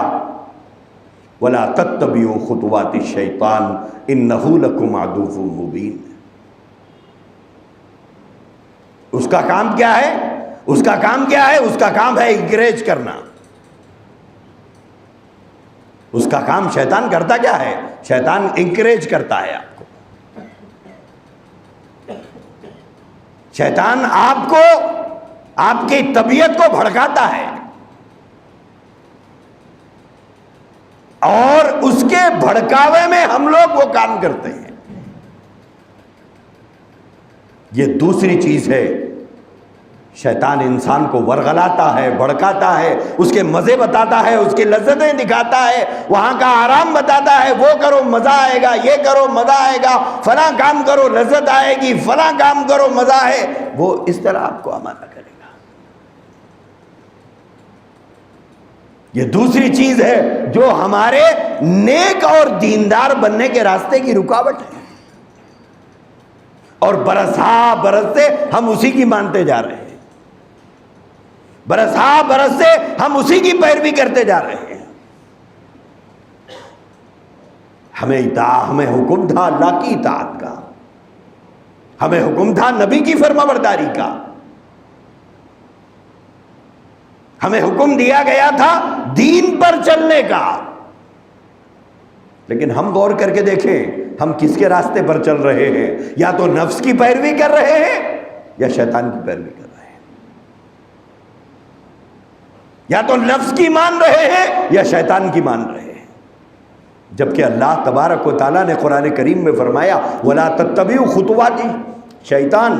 وَلَا تَتَّبِعُوا خُطُوَاتِ الشَّيْطَانِ إِنَّهُ لَكُمْ عَدُوٌّ مُّبِينٌ. اس کا کام کیا ہے؟ اس کا کام کیا ہے؟ اس کا کام ہے انکریج کرنا. اس کا کام شیطان کرتا کیا ہے؟ شیطان انکریج کرتا ہے آپ کو. شیطان آپ کو، آپ کی طبیعت کو بھڑکاتا ہے، اور اس کے بھڑکاوے میں ہم لوگ وہ کام کرتے ہیں. یہ دوسری چیز ہے. شیطان انسان کو ورغلاتا ہے، بھڑکاتا ہے، اس کے مزے بتاتا ہے، اس کی لذتیں دکھاتا ہے، وہاں کا آرام بتاتا ہے، وہ کرو مزہ آئے گا، یہ کرو مزہ آئے گا، فلاں کام کرو لذت آئے گی، فلاں کام کرو مزہ ہے. وہ اس طرح آپ کو آمادہ کرے گا. یہ دوسری چیز ہے جو ہمارے نیک اور دیندار بننے کے راستے کی رکاوٹ ہے، اور برس ہا برس سے ہم اسی کی مانتے جا رہے ہیں. برس ہا برس سے ہم اسی کی پیروی کرتے جا رہے ہیں. ہمیں حکم تھا اللہ کی اطاعت کا، ہمیں حکم تھا نبی کی فرما برداری کا، ہمیں حکم دیا گیا تھا دین پر چلنے کا. لیکن ہم غور کر کے دیکھیں ہم کس کے راستے پر چل رہے ہیں؟ یا تو نفس کی پیروی کر رہے ہیں یا شیطان کی پیروی کر رہے ہیں. یا تو نفس کی مان رہے ہیں یا شیطان کی مان رہے ہیں. جبکہ اللہ تبارک و تعالیٰ نے قرآن کریم میں فرمایا وَلَا تَتَّبِعُوا خُطُوَاتِ الشَّيْطَانِ.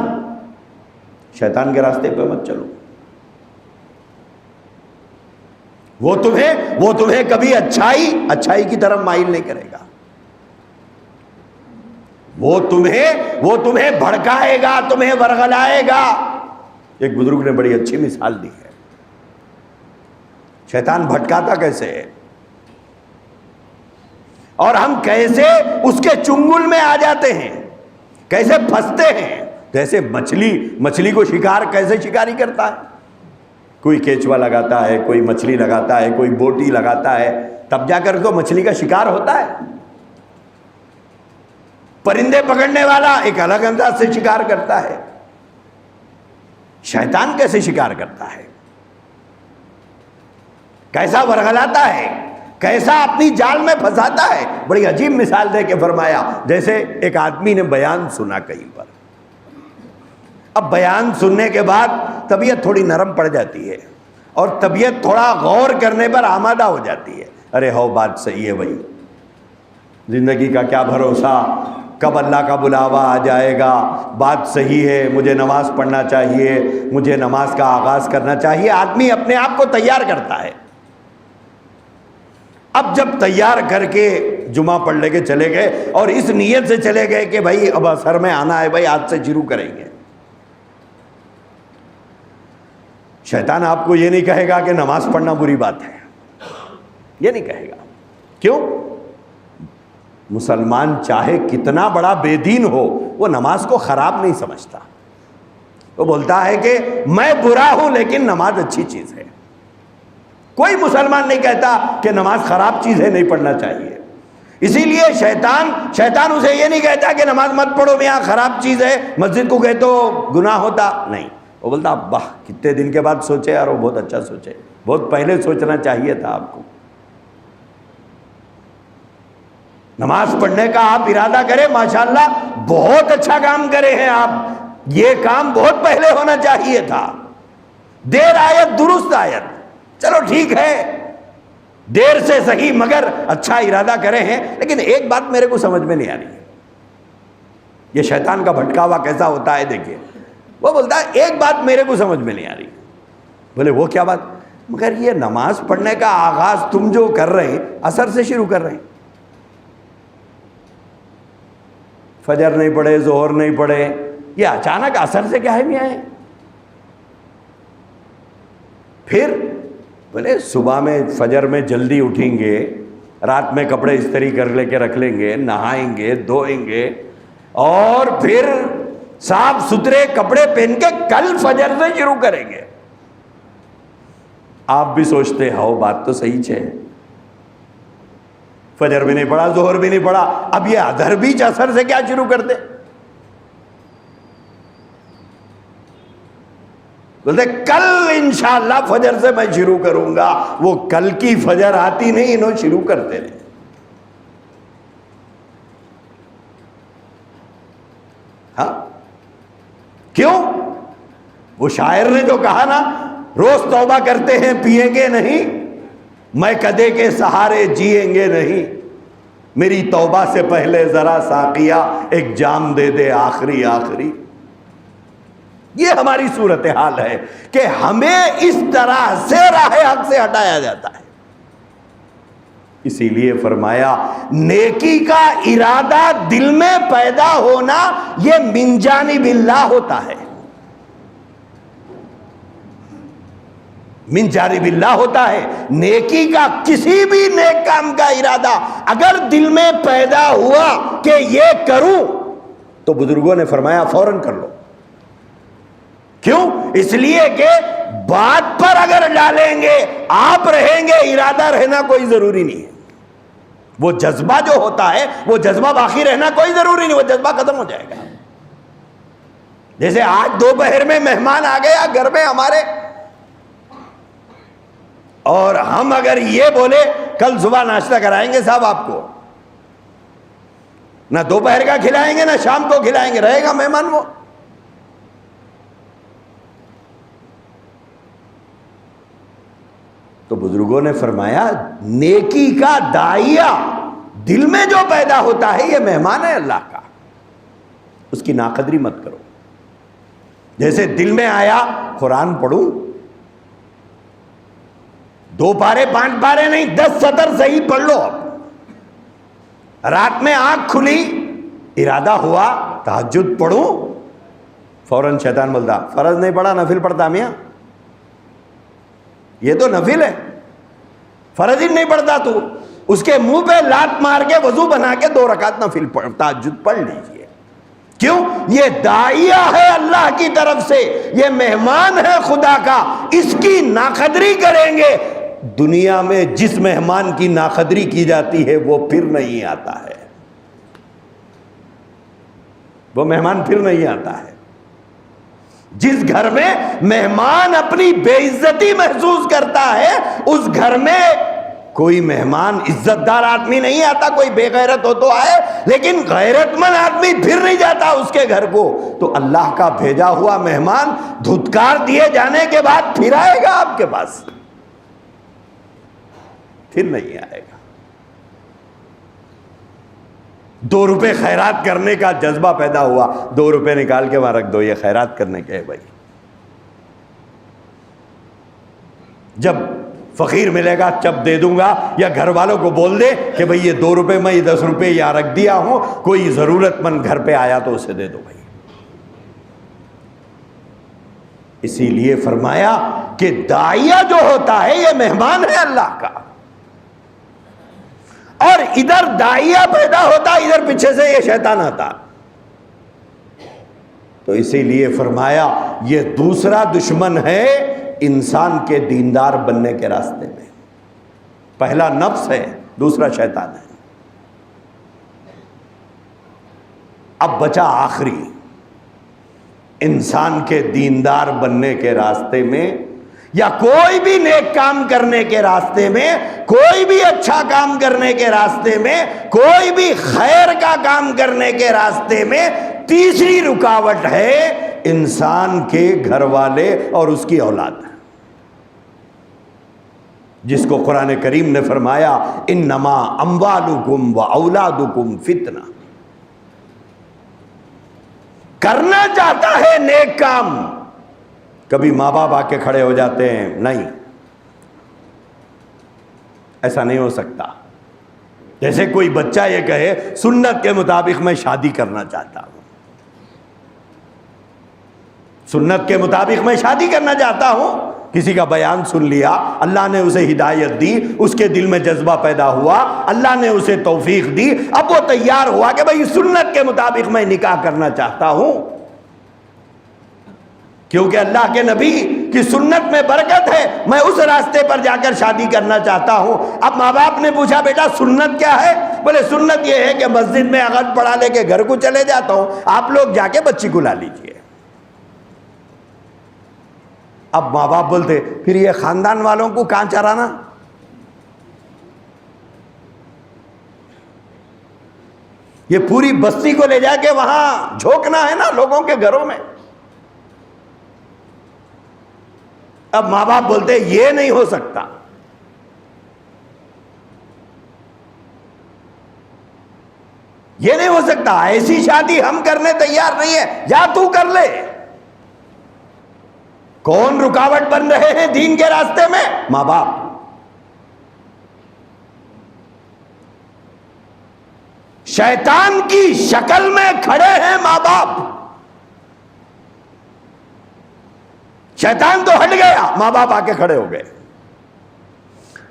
شیطان کے راستے پہ مت چلو. وہ تمہیں کبھی اچھائی کی طرف مائل نہیں کرے گا. وہ تمہیں بھڑکائے گا، تمہیں ورغلائے گا. ایک بزرگ نے بڑی اچھی مثال دی ہے. شیطان بھٹکاتا کیسے ہے اور ہم کیسے اس کے چنگل میں آ جاتے ہیں، کیسے پھنستے ہیں. جیسے مچھلی کو کیسے شکاری کرتا ہے. کوئی کیچوا لگاتا ہے، کوئی مچھلی لگاتا ہے، کوئی بوٹی لگاتا ہے، تب جا کر تو مچھلی کا شکار ہوتا ہے. پرندے پکڑنے والا ایک الگ انداز سے شکار کرتا ہے. شیطان کیسے شکار کرتا ہے، کیسا ورغلاتا ہے، کیسا اپنی جال میں پھنساتا ہے. بڑی عجیب مثال دے کے فرمایا جیسے ایک آدمی نے بیان سنا کہیں پر. اب بیان سننے کے بعد طبیعت تھوڑی نرم پڑ جاتی ہے اور طبیعت تھوڑا غور کرنے پر آمادہ ہو جاتی ہے. ارے ہو بات صحیح ہے بھائی، زندگی کا کیا بھروسہ، کب اللہ کا بلاوا آ جائے گا. بات صحیح ہے، مجھے نماز پڑھنا چاہیے، مجھے نماز کا آغاز کرنا چاہیے. آدمی اپنے آپ کو تیار کرتا ہے. اب جب تیار کر کے جمعہ پڑھ لے کے چلے گئے اور اس نیت سے چلے گئے کہ بھائی اب اثر میں آنا ہے، بھائی آج سے شروع کریں گے. شیطان آپ کو یہ نہیں کہے گا کہ نماز پڑھنا بری بات ہے، یہ نہیں کہے گا. کیوں؟ مسلمان چاہے کتنا بڑا بے دین ہو وہ نماز کو خراب نہیں سمجھتا. وہ بولتا ہے کہ میں برا ہوں لیکن نماز اچھی چیز ہے. کوئی مسلمان نہیں کہتا کہ نماز خراب چیز ہے، نہیں پڑھنا چاہیے. اسی لیے شیطان اسے یہ نہیں کہتا کہ نماز مت پڑھو میاں خراب چیز ہے، مسجد کو کہے تو گناہ ہوتا. نہیں، وہ بولتا واہ کتنے دن کے بعد سوچے یار، وہ بہت اچھا سوچے، بہت پہلے سوچنا چاہیے تھا آپ کو. نماز پڑھنے کا آپ ارادہ کریں، ماشاءاللہ بہت اچھا کام کرے ہیں آپ، یہ کام بہت پہلے ہونا چاہیے تھا، دیر آیت درست آیت، چلو ٹھیک ہے دیر سے صحیح مگر اچھا ارادہ کرے ہیں۔ لیکن ایک بات میرے کو سمجھ میں نہیں آ رہی ہے، یہ شیطان کا بھٹکاوا کیسا ہوتا ہے دیکھیے، وہ بولتا ہے ایک بات میرے کو سمجھ میں نہیں آ رہی، بولے وہ کیا بات؟ مگر یہ نماز پڑھنے کا آغاز تم جو کر رہے ہیں عصر سے شروع کر رہے ہیں، فجر نہیں پڑھے ظہر نہیں پڑھے، یہ اچانک عصر سے کیا ہے نہیں آئے؟ پھر بولے صبح میں فجر میں جلدی اٹھیں گے، رات میں کپڑے استری کر لے کے رکھ لیں گے، نہائیں گے دھوئیں گے، اور پھر صاف ستھرے کپڑے پہن کے کل فجر سے شروع کریں گے۔ آپ بھی سوچتے ہو بات تو صحیح ہے، فجر بھی نہیں پڑھا ظہر بھی نہیں پڑھا، اب یہ ادھر بیچ عصر سے کیا شروع کرتے؟ بولتے کل انشاءاللہ فجر سے میں شروع کروں گا، وہ کل کی فجر آتی نہیں، انہوں شروع کرتے رہے۔ ہاں کیوں؟ وہ شاعر نے جو کہا نا، روز توبہ کرتے ہیں پیئیں گے نہیں، میں کدے کے سہارے جیئیں گے نہیں، میری توبہ سے پہلے ذرا ساقیہ ایک جام دے دے آخری آخری۔ یہ ہماری صورتحال ہے کہ ہمیں اس طرح سے راہ حق سے ہٹایا جاتا ہے۔ اسی لیے فرمایا نیکی کا ارادہ دل میں پیدا ہونا یہ من جانب اللہ ہوتا ہے، من جانب اللہ ہوتا ہے۔ نیکی کا کسی بھی نیک کام کا ارادہ اگر دل میں پیدا ہوا کہ یہ کروں، تو بزرگوں نے فرمایا فوراً کر لو۔ کیوں؟ اس لیے کہ بات پر اگر ڈالیں گے آپ رہیں گے، ارادہ رہنا کوئی ضروری نہیں ہے۔ وہ جذبہ جو ہوتا ہے وہ جذبہ باقی رہنا کوئی ضروری نہیں، وہ جذبہ ختم ہو جائے گا۔ جیسے آج دوپہر میں مہمان آ گیا گھر میں ہمارے، اور ہم اگر یہ بولے کل صبح ناشتہ کرائیں گے صاحب آپ کو، نہ دوپہر کا کھلائیں گے نہ شام کو کھلائیں گے، رہے گا مہمان وہ؟ تو بزرگوں نے فرمایا نیکی کا داعیہ دل میں جو پیدا ہوتا ہے یہ مہمان ہے اللہ کا، اس کی ناقدری مت کرو۔ جیسے دل میں آیا قرآن پڑھوں، 2 پارے 5 پارے نہیں 10 سطر صحیح پڑھ لو۔ رات میں آنکھ کھلی ارادہ ہوا تہجد پڑھوں، فوراً شیطان بولتا فرض نہیں پڑھا نفل پڑھتا میاں، یہ تو نفل ہے، فرض ہی نہیں پڑھتا تو، اس کے منہ پہ لات مار کے وضو بنا کے 2 رکعت نفل تہجد پڑھ لیجئے۔ کیوں؟ یہ داعیہ ہے اللہ کی طرف سے، یہ مہمان ہے خدا کا، اس کی ناقدری کریں گے۔ دنیا میں جس مہمان کی ناقدری کی جاتی ہے وہ پھر نہیں آتا ہے، وہ مہمان پھر نہیں آتا ہے۔ جس گھر میں مہمان اپنی بے عزتی محسوس کرتا ہے اس گھر میں کوئی مہمان عزت دار آدمی نہیں آتا، کوئی بے غیرت ہو تو آئے، لیکن غیرت مند آدمی پھر نہیں جاتا اس کے گھر کو۔ تو اللہ کا بھیجا ہوا مہمان دھتکار دیے جانے کے بعد پھر آئے گا آپ کے پاس؟ پھر نہیں آئے گا۔ 2 روپے خیرات کرنے کا جذبہ پیدا ہوا، 2 روپے نکال کے وہاں رکھ دو، یہ خیرات کرنے کے ہے بھائی۔ جب فقیر ملے گا جب دے دوں گا، یا گھر والوں کو بول دے کہ بھئی یہ 2 روپے میں 10 روپے یہاں رکھ دیا ہوں، کوئی ضرورت مند گھر پہ آیا تو اسے دے دو بھائی۔ اسی لیے فرمایا کہ داعیہ جو ہوتا ہے یہ مہمان ہے اللہ کا، اور ادھر داعیہ پیدا ہوتا ادھر پیچھے سے یہ شیطان آتا۔ تو اسی لیے فرمایا یہ دوسرا دشمن ہے انسان کے دیندار بننے کے راستے میں۔ پہلا نفس ہے، دوسرا شیطان ہے۔ اب بچا آخری، انسان کے دیندار بننے کے راستے میں یا کوئی بھی نیک کام کرنے کے راستے میں، کوئی بھی اچھا کام کرنے کے راستے میں، کوئی بھی خیر کا کام کرنے کے راستے میں تیسری رکاوٹ ہے انسان کے گھر والے اور اس کی اولاد، جس کو قرآن کریم نے فرمایا انما اموالکم و اولادکم فتنہ۔ کرنا چاہتا ہے نیک کام، کبھی ماں باپ آ کے کھڑے ہو جاتے ہیں، نہیں، ایسا نہیں ہو سکتا۔ جیسے کوئی بچہ یہ کہے سنت کے مطابق میں شادی کرنا چاہتا ہوں، سنت کے مطابق میں شادی کرنا چاہتا ہوں، کسی کا بیان سن لیا، اللہ نے اسے ہدایت دی، اس کے دل میں جذبہ پیدا ہوا، اللہ نے اسے توفیق دی، اب وہ تیار ہوا کہ بھئی سنت کے مطابق میں نکاح کرنا چاہتا ہوں، کیونکہ اللہ کے نبی کی سنت میں برکت ہے، میں اس راستے پر جا کر شادی کرنا چاہتا ہوں۔ اب ماں باپ نے پوچھا بیٹا سنت کیا ہے؟ بولے سنت یہ ہے کہ مسجد میں عقد پڑھا لے کے گھر کو چلے جاتا ہوں، آپ لوگ جا کے بچی کو لا لیجئے۔ اب ماں باپ بولتے پھر یہ خاندان والوں کو کہاں چرانا؟ یہ پوری بستی کو لے جا کے وہاں جھونکنا ہے نا لوگوں کے گھروں میں۔ اب ماں باپ بولتے یہ نہیں ہو سکتا، یہ نہیں ہو سکتا، ایسی شادی ہم کرنے تیار نہیں ہے، جا تو کر لے۔ کون رکاوٹ بن رہے ہیں دین کے راستے میں؟ ماں باپ۔ شیطان کی شکل میں کھڑے ہیں ماں باپ۔ شیطان تو ہٹ گیا، ماں باپ آ کے کھڑے ہو گئے۔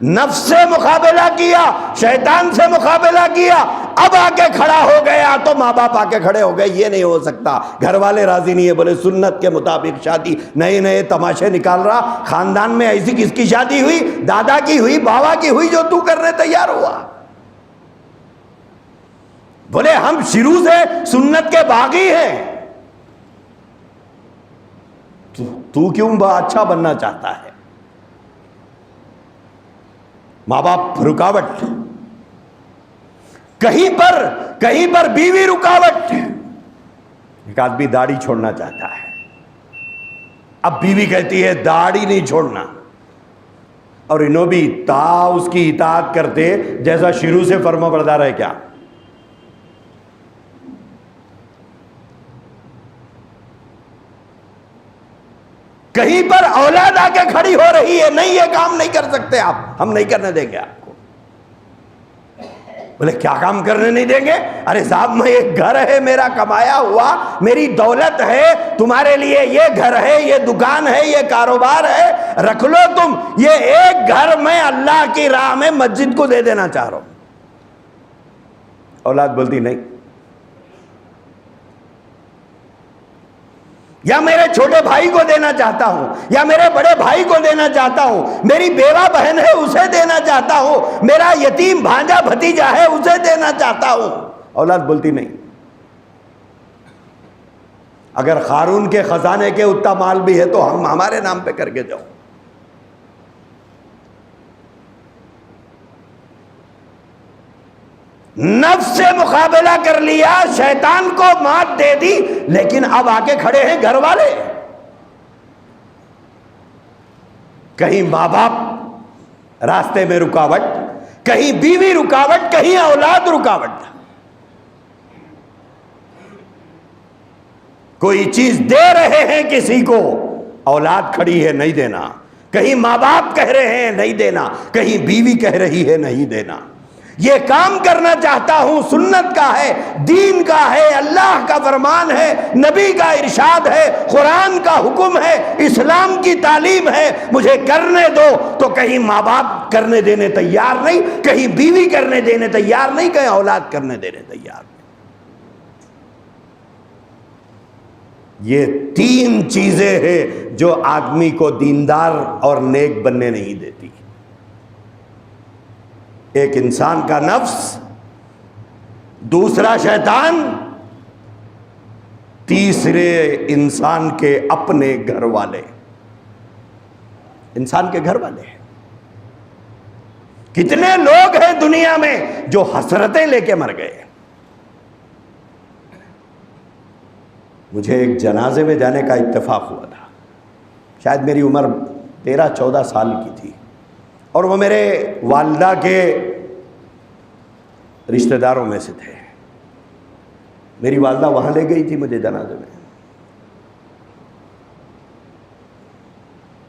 نفس سے مقابلہ کیا، شیطان سے مقابلہ کیا، اب آ کے کھڑا ہو گیا تو ماں باپ آ کے کھڑے ہو گئے۔ یہ نہیں ہو سکتا، گھر والے راضی نہیں ہے، بولے سنت کے مطابق شادی، نئے نئے تماشے نکال رہا، خاندان میں ایسی کس کی شادی ہوئی؟ دادا کی ہوئی، باوا کی ہوئی، جو تو کرنے تیار ہوا۔ بولے ہم شروع سے سنت کے باغی ہیں، تو کیوں اچھا بننا چاہتا ہے؟ ماں باپ رکاوٹ، کہیں پر بیوی رکاوٹ۔ ایک آدمی داڑھی چھوڑنا چاہتا ہے، اب بیوی کہتی ہے داڑھی نہیں چھوڑنا، اور انہوں بھی اس کی اطاعت کرتے جیسا شروع سے فرما بردار ہے کیا؟ کہیں پر اولاد آ کے کھڑی ہو رہی ہے، نہیں یہ کام نہیں کر سکتے آپ، ہم نہیں کرنے دیں گے آپ کو۔ بولے کیا کام کرنے نہیں دیں گے؟ ارے صاحب میں ایک گھر ہے میرا کمایا ہوا، میری دولت ہے، تمہارے لیے یہ گھر ہے، یہ دکان ہے، یہ کاروبار ہے، رکھ لو تم، یہ ایک گھر میں اللہ کی راہ میں مسجد کو دے دینا چاہ رہا ہوں۔ اولاد بولتی نہیں، یا میرے چھوٹے بھائی کو دینا چاہتا ہوں، یا میرے بڑے بھائی کو دینا چاہتا ہوں، میری بیوہ بہن ہے اسے دینا چاہتا ہوں، میرا یتیم بھانجا بھتیجا ہے اسے دینا چاہتا ہوں۔ اولاد بولتی نہیں۔ اگر قارون کے خزانے کے اتنا مال بھی ہے تو ہم ہمارے نام پہ کر کے جاؤ۔ نفس سے مقابلہ کر لیا، شیطان کو مات دے دی، لیکن اب آ کے کھڑے ہیں گھر والے۔ کہیں ماں باپ راستے میں رکاوٹ، کہیں بیوی رکاوٹ، کہیں اولاد رکاوٹ۔ کوئی چیز دے رہے ہیں کسی کو، اولاد کھڑی ہے نہیں دینا، کہیں ماں باپ کہہ رہے ہیں نہیں دینا، کہیں بیوی کہہ رہی ہے نہیں دینا۔ یہ کام کرنا چاہتا ہوں، سنت کا ہے، دین کا ہے، اللہ کا فرمان ہے، نبی کا ارشاد ہے، قرآن کا حکم ہے، اسلام کی تعلیم ہے، مجھے کرنے دو، تو کہیں ماں باپ کرنے دینے تیار نہیں، کہیں بیوی کرنے دینے تیار نہیں، کہیں اولاد کرنے دینے تیار نہیں۔ یہ تین چیزیں ہیں جو آدمی کو دیندار اور نیک بننے نہیں دیتی۔ ایک انسان کا نفس، دوسرا شیطان، تیسرے انسان کے اپنے گھر والے۔ انسان کے گھر والے ہیں. کتنے لوگ ہیں دنیا میں جو حسرتیں لے کے مر گئے. مجھے ایک جنازے میں جانے کا اتفاق ہوا تھا. شاید میری عمر 13-14 سال کی تھی اور وہ میرے والدہ کے رشتہ داروں میں سے تھے. میری والدہ وہاں لے گئی تھی مجھے جنازے میں,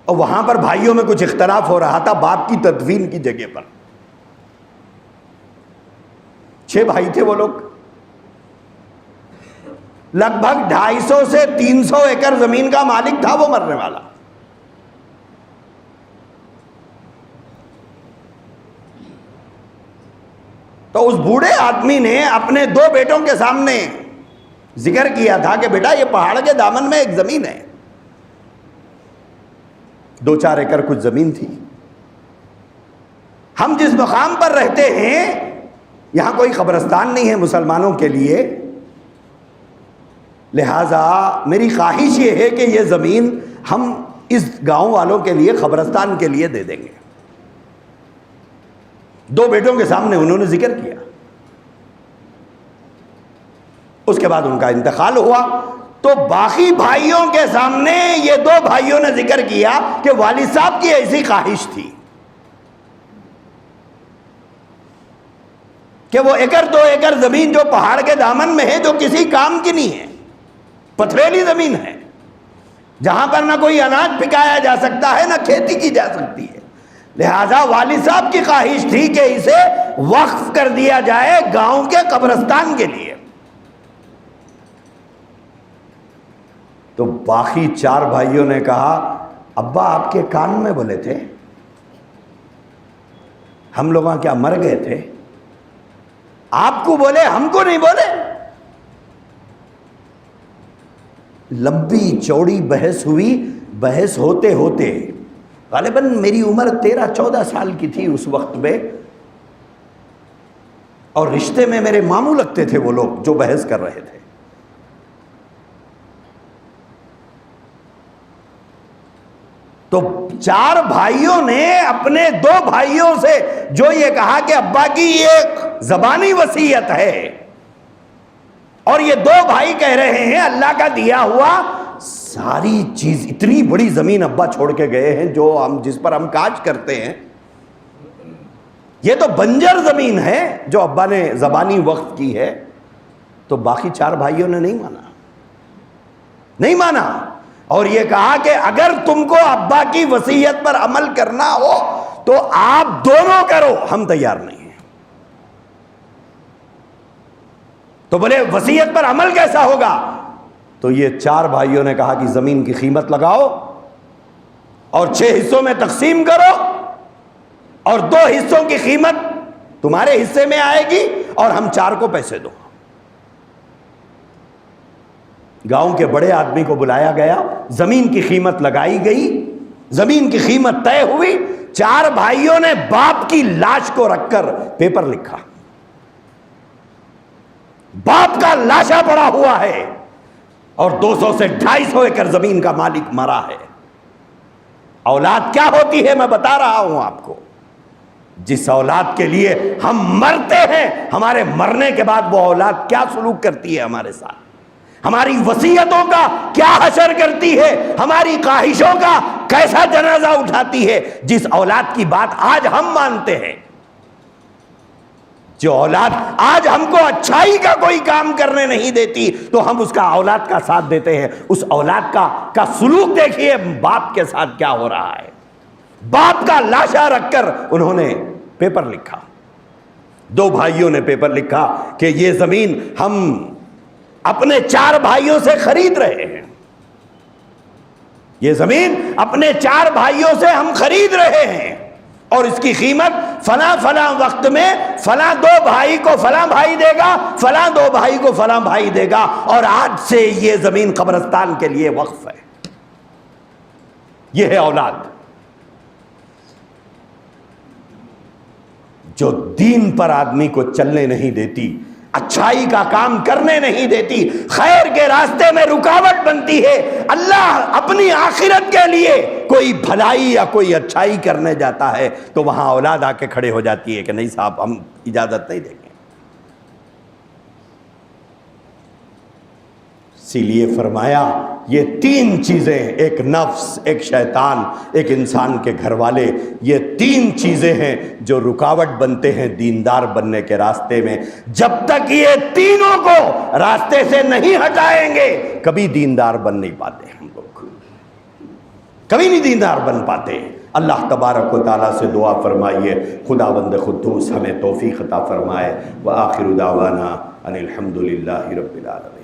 اور وہاں پر بھائیوں میں کچھ اختلاف ہو رہا تھا باپ کی تدفین کی جگہ پر. 6 بھائی تھے وہ لوگ, لگ بھگ 250 سے 300 ایکڑ زمین کا مالک تھا وہ مرنے والا. تو اس بوڑھے آدمی نے اپنے 2 بیٹوں کے سامنے ذکر کیا تھا کہ بیٹا یہ پہاڑ کے دامن میں ایک زمین ہے. 2-4 ایکڑ کچھ زمین تھی. ہم جس مقام پر رہتے ہیں یہاں کوئی قبرستان نہیں ہے مسلمانوں کے لیے, لہذا میری خواہش یہ ہے کہ یہ زمین ہم اس گاؤں والوں کے لیے قبرستان کے لیے دے دیں گے. 2 بیٹوں کے سامنے انہوں نے ذکر کیا. اس کے بعد ان کا انتقال ہوا تو باقی بھائیوں کے سامنے یہ 2 بھائیوں نے ذکر کیا کہ والد صاحب کی ایسی خواہش تھی کہ وہ 1-2 ایکڑ زمین جو پہاڑ کے دامن میں ہے, جو کسی کام کی نہیں ہے, پتھریلی زمین ہے, جہاں پر نہ کوئی اناج پکایا جا سکتا ہے نہ کھیتی کی جا سکتی ہے, لہذا والد صاحب کی خواہش تھی کہ اسے وقف کر دیا جائے گاؤں کے قبرستان کے لیے. تو باقی 4 بھائیوں نے کہا ابا آپ کے کان میں بولے تھے, ہم لوگ کیا مر گئے تھے؟ آپ کو بولے ہم کو نہیں بولے. لمبی چوڑی بحث ہوئی. بحث ہوتے ہوتے غالباً میری عمر 13-14 سال کی تھی اس وقت میں, اور رشتے میں میرے ماموں لگتے تھے وہ لوگ جو بحث کر رہے تھے. تو 4 بھائیوں نے اپنے 2 بھائیوں سے جو یہ کہا کہ ابا کی یہ زبانی وصیت ہے, اور یہ 2 بھائی کہہ رہے ہیں اللہ کا دیا ہوا ساری چیز, اتنی بڑی زمین ابا چھوڑ کے گئے ہیں جو جس پر ہم کاج کرتے ہیں, یہ تو بنجر زمین ہے جو ابا نے زبانی وقف کی ہے. تو باقی 4 بھائیوں نے نہیں مانا اور یہ کہا کہ اگر تم کو ابا کی وصیت پر عمل کرنا ہو تو آپ دونوں کرو, ہم تیار نہیں ہیں. تو بولے وصیت پر عمل کیسا ہوگا؟ تو یہ 4 بھائیوں نے کہا کہ زمین کی قیمت لگاؤ اور 6 حصوں میں تقسیم کرو, اور 2 حصوں کی قیمت تمہارے حصے میں آئے گی اور ہم 4 کو پیسے دو. گاؤں کے بڑے آدمی کو بلایا گیا, زمین کی قیمت لگائی گئی, زمین کی قیمت طے ہوئی. 4 بھائیوں نے باپ کی لاش کو رکھ کر پیپر لکھا. باپ کا لاشا پڑا ہوا ہے اور 200 سے 250 ایکڑ زمین کا مالک مرا ہے. اولاد کیا ہوتی ہے میں بتا رہا ہوں آپ کو. جس اولاد کے لیے ہم مرتے ہیں, ہمارے مرنے کے بعد وہ اولاد کیا سلوک کرتی ہے ہمارے ساتھ, ہماری وصیتوں کا کیا حشر کرتی ہے, ہماری خواہشوں کا کیسا جنازہ اٹھاتی ہے. جس اولاد کی بات آج ہم مانتے ہیں, جو اولاد آج ہم کو اچھائی کا کوئی کام کرنے نہیں دیتی تو ہم اس کا اولاد کا ساتھ دیتے ہیں. اس اولاد کا سلوک دیکھیے باپ کے ساتھ کیا ہو رہا ہے. باپ کا لاشا رکھ کر انہوں نے پیپر لکھا. 2 بھائیوں نے پیپر لکھا کہ یہ زمین ہم اپنے 4 بھائیوں سے خرید رہے ہیں, یہ زمین اپنے 4 بھائیوں سے ہم خرید رہے ہیں, اور اس کی قیمت فلاں فلاں وقت میں فلاں 2 بھائی کو فلاں بھائی دے گا, فلاں 2 بھائی کو فلاں بھائی دے گا, اور آج سے یہ زمین قبرستان کے لیے وقف ہے. یہ ہے اولاد جو دین پر آدمی کو چلنے نہیں دیتی, اچھائی کا کام کرنے نہیں دیتی, خیر کے راستے میں رکاوٹ بنتی ہے. اللہ اپنی آخرت کے لیے کوئی بھلائی یا کوئی اچھائی کرنے جاتا ہے تو وہاں اولاد آ کے کھڑے ہو جاتی ہے کہ نہیں صاحب ہم اجازت نہیں دیں گے۔ اسی لیے فرمایا یہ تین چیزیں، ایک نفس، ایک شیطان، ایک انسان کے گھر والے، یہ تین چیزیں ہیں جو رکاوٹ بنتے ہیں دیندار بننے کے راستے میں۔ جب تک یہ تینوں کو راستے سے نہیں ہٹائیں گے کبھی دیندار بن نہیں پاتے، ہم لوگ کبھی نہیں دیندار بن پاتے۔ اللہ تبارک و تعالیٰ سے دعا فرمائیے خداوند قدوس ہمیں توفیق عطا فرمائے۔ وآخر دعوانا ان الحمد للہ رب العالمین۔